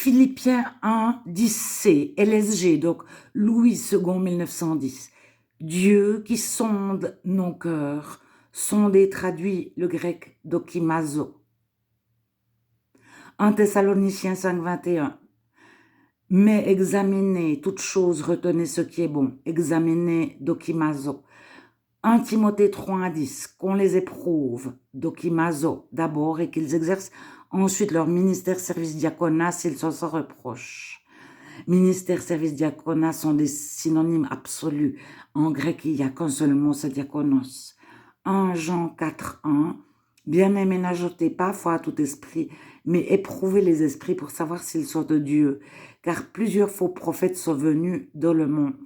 Philippiens 1, 10c, LSG, donc Louis II, 1910. Dieu qui sonde nos cœurs, sonder traduit le grec dokimazo. 1 Thessaloniciens 5, 21. Mais examinez toutes choses, retenez ce qui est bon. Examinez dokimazo. 1 Timothée 3, 10. Qu'on les éprouve, dokimazo, d'abord, et qu'ils exercent ensuite leur ministère, service, diaconat, s'ils sont sans reproche. Ministère, service, diaconat sont des synonymes absolus. En grec, il n'y a qu'un seul mot, c'est diakonos. 1 Jean 4, 1. Bien-aimés, n'ajoutez pas foi à tout esprit, mais éprouvez les esprits pour savoir s'ils sont de Dieu, car plusieurs faux prophètes sont venus dans le monde.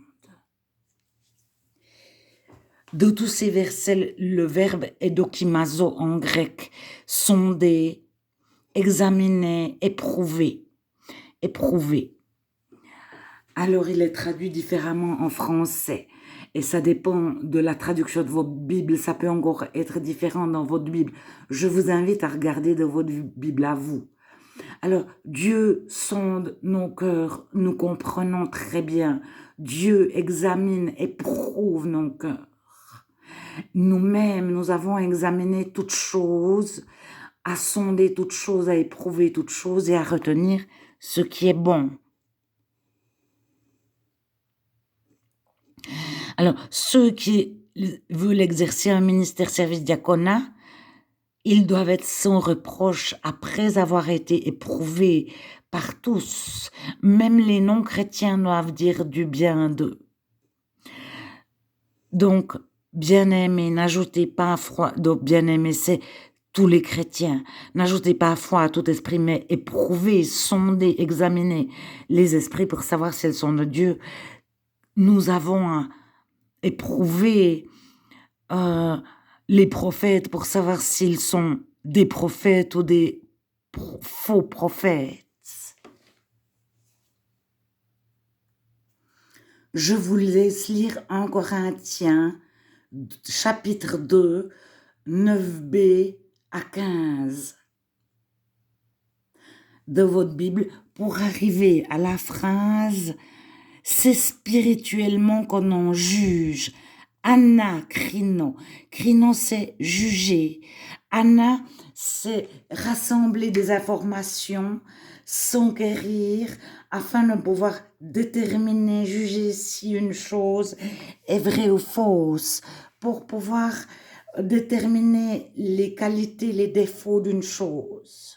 De tous ces versets, le verbe est dokimazo en grec, sonder, examiner, éprouver, éprouver. Alors, il est traduit différemment en français. Et ça dépend de la traduction de votre Bible. Ça peut encore être différent dans votre Bible. Je vous invite à regarder dans votre Bible à vous. Alors, Dieu sonde nos cœurs. Nous comprenons très bien. Dieu examine, éprouve nos cœurs. Nous-mêmes, nous avons examiné toutes choses, à sonder toutes choses, à éprouver toutes choses et à retenir ce qui est bon. Alors, ceux qui veulent exercer un ministère service diaconat, ils doivent être sans reproche après avoir été éprouvés par tous. Même les non-chrétiens doivent dire du bien d'eux. Donc, bien-aimés, n'ajoutez pas foi. Donc, bien-aimés, c'est tous les chrétiens. N'ajoutez pas foi à tout esprit, mais éprouvez, sondez, examinez les esprits pour savoir si elles sont de Dieu. Nous avons éprouvé les prophètes pour savoir s'ils sont des prophètes ou des faux prophètes. Je vous laisse lire 1 Corinthiens, chapitre 2, 9b à 15 de votre Bible pour arriver à la phrase « C'est spirituellement qu'on en juge ». Anacrino. Crino, c'est juger. Ana, c'est rassembler des informations, s'enquérir afin de pouvoir déterminer, juger si une chose est vraie ou fausse, pour pouvoir déterminer les qualités, les défauts d'une chose.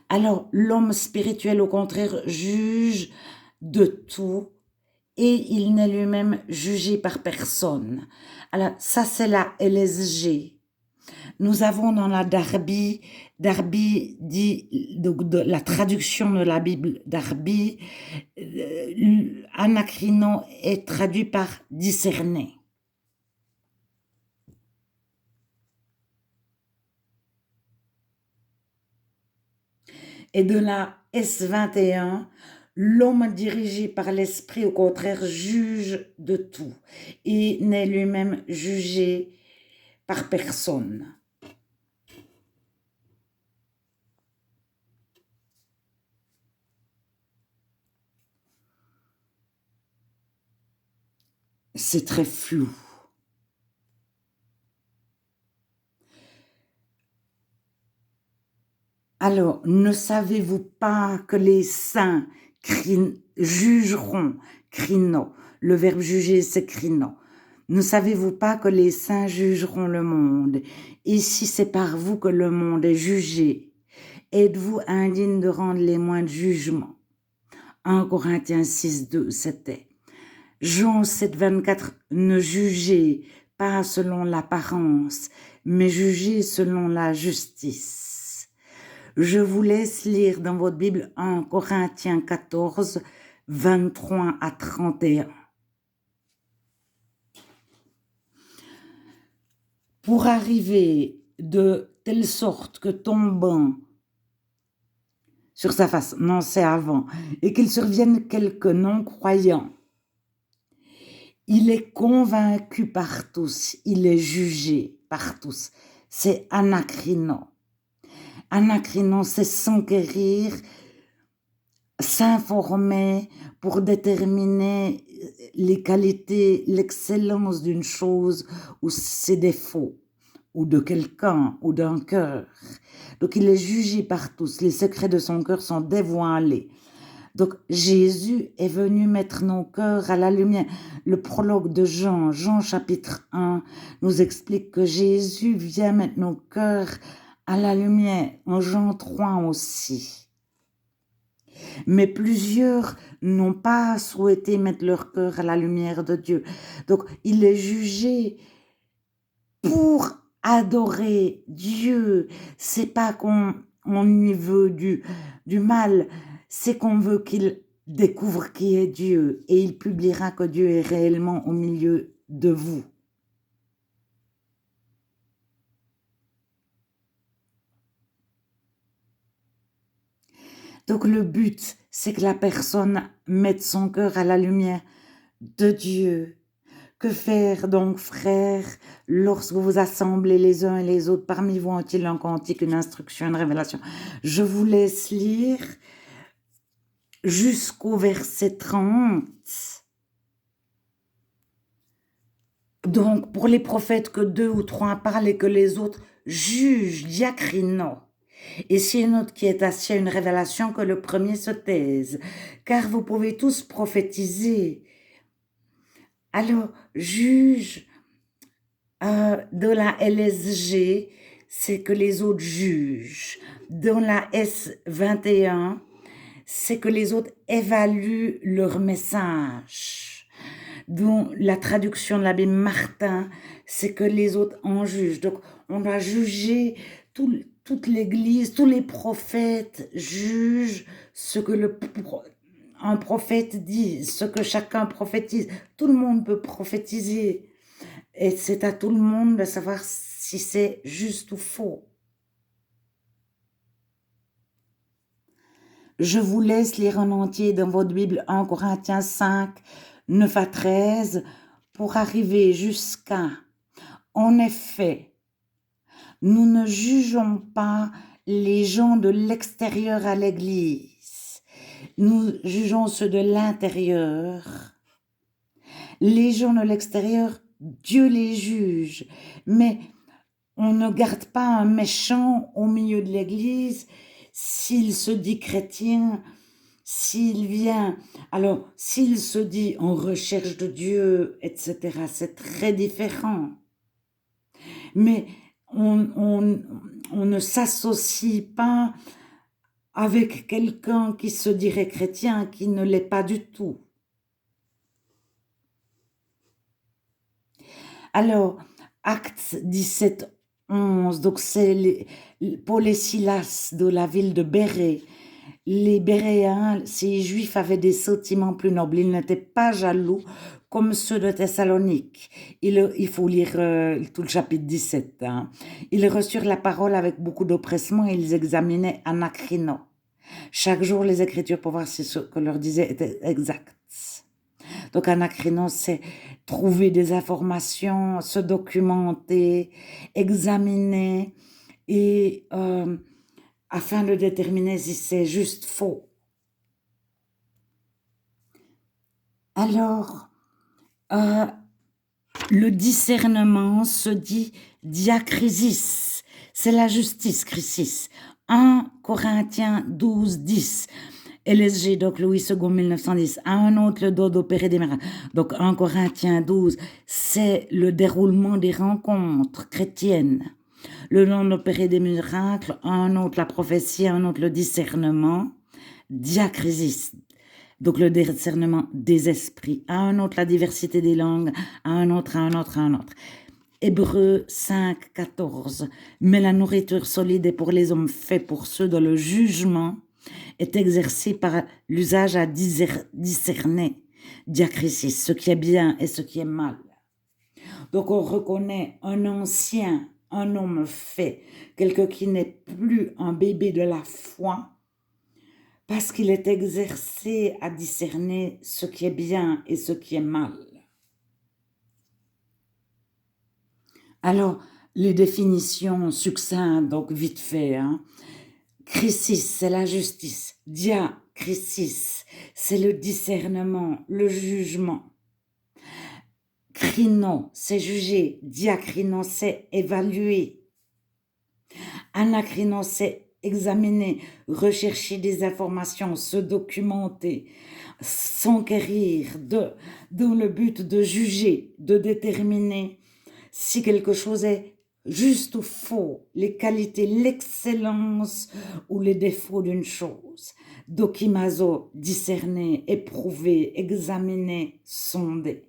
Alors, l'homme spirituel, au contraire, juge de tout et il n'est lui-même jugé par personne. Alors, ça, c'est la LSG. Nous avons dans la Darby dit, donc de la traduction de la Bible Darby, anacrino est traduit par discerner. Et de la S21, l'homme dirigé par l'esprit, au contraire, juge de tout et n'est lui-même jugé par personne. C'est très flou. Alors, ne savez-vous pas que les saints jugeront, crino, le verbe juger c'est crino, ne savez-vous pas que les saints jugeront le monde, et si c'est par vous que le monde est jugé, êtes-vous indigne de rendre les moins de jugement? 1 Corinthiens 6, 2, c'était. Jean 7, 24, ne jugez pas selon l'apparence, mais jugez selon la justice. Je vous laisse lire dans votre Bible 1 Corinthiens 14, 23 à 31. Pour arriver de telle sorte que tombant sur sa face, non c'est avant, et qu'il survienne quelques non-croyants, il est convaincu par tous, il est jugé par tous. C'est anacrino. Anacrinon, c'est s'enquérir, s'informer pour déterminer les qualités, l'excellence d'une chose ou ses défauts, ou de quelqu'un, ou d'un cœur. Donc il est jugé par tous, les secrets de son cœur sont dévoilés. Donc Jésus est venu mettre nos cœurs à la lumière. Le prologue de Jean, Jean chapitre 1, nous explique que Jésus vient mettre nos cœurs à la lumière. En Jean 3 aussi. Mais plusieurs n'ont pas souhaité mettre leur cœur à la lumière de Dieu. Donc il est jugé pour adorer Dieu. C'est pas qu'on y veut du mal, c'est qu'on veut qu'il découvre qui est Dieu et il publiera que Dieu est réellement au milieu de vous. Donc le but, c'est que la personne mette son cœur à la lumière de Dieu. Que faire donc, frères, lorsque vous vous assemblez les uns et les autres? Parmi vous ont-ils un cantique, une instruction, une révélation? Je vous laisse lire jusqu'au verset 30. Donc, pour les prophètes, que 2 ou 3 parlent et que les autres jugent, diacrino. Et s'il y a un autre qui est assis à une révélation, que le premier se taise. Car vous pouvez tous prophétiser. Alors, juge de la LSG, c'est que les autres jugent. Dans la S21, c'est que les autres évaluent leur message. Dans la traduction de l'abbé Martin, c'est que les autres en jugent. Donc, on doit juger toute l'Église, tous les prophètes jugent ce que un prophète dit, ce que chacun prophétise. Tout le monde peut prophétiser. Et c'est à tout le monde de savoir si c'est juste ou faux. Je vous laisse lire en entier dans votre Bible 1 Corinthiens 5, 9 à 13, pour arriver jusqu'à « En effet, nous ne jugeons pas les gens de l'extérieur à l'Église, nous jugeons ceux de l'intérieur. Les gens de l'extérieur, Dieu les juge, mais on ne garde pas un méchant au milieu de l'Église s'il se dit chrétien, s'il vient, alors s'il se dit en recherche de Dieu, etc. C'est très différent. Mais on ne s'associe pas avec quelqu'un qui se dirait chrétien, qui ne l'est pas du tout. Alors, Actes 17, 11, donc c'est Paul et Silas de la ville de Bérée. Les Béréens, ces Juifs avaient des sentiments plus nobles. Ils n'étaient pas jaloux comme ceux de Thessalonique. Il faut lire tout le chapitre 17. Hein. Ils reçurent la parole avec beaucoup d'oppressement et ils examinaient Anacrino. Chaque jour, les Écritures pour voir si ce que leur disait était exact. Donc, Anacrino, c'est trouver des informations, se documenter, examiner et afin de déterminer si c'est juste faux. Alors, le discernement se dit diacrisis, c'est la justice, crisis. 1 Corinthiens 12, 10. LSG, donc Louis II, 1910. À un autre, le don d'opérer des miracles. Donc 1 Corinthiens 12, c'est le déroulement des rencontres chrétiennes. Le don d'opérer des miracles, à un autre, la prophétie, à un autre, le discernement. Diacrisis, donc le discernement des esprits. À un autre, la diversité des langues. À un autre, à un autre, à un autre. Hébreux 5, 14. Mais la nourriture solide est pour les hommes faits pour ceux dont le jugement est exercé par l'usage à discerner, diacrisis, ce qui est bien et ce qui est mal. Donc on reconnaît un ancien, un homme fait, quelqu'un qui n'est plus un bébé de la foi, parce qu'il est exercé à discerner ce qui est bien et ce qui est mal. Alors, les définitions succinctes, donc vite fait, hein. Crisis, c'est la justice. Diacrisis, c'est le discernement, le jugement. Crino, c'est juger. Diacrino, c'est évaluer. Anacrino, c'est examiner, rechercher des informations, se documenter, s'enquérir dans le but de juger, de déterminer si quelque chose est juste ou faux, les qualités, l'excellence ou les défauts d'une chose. Dokimazo, discerner, éprouver, examiner, sonder.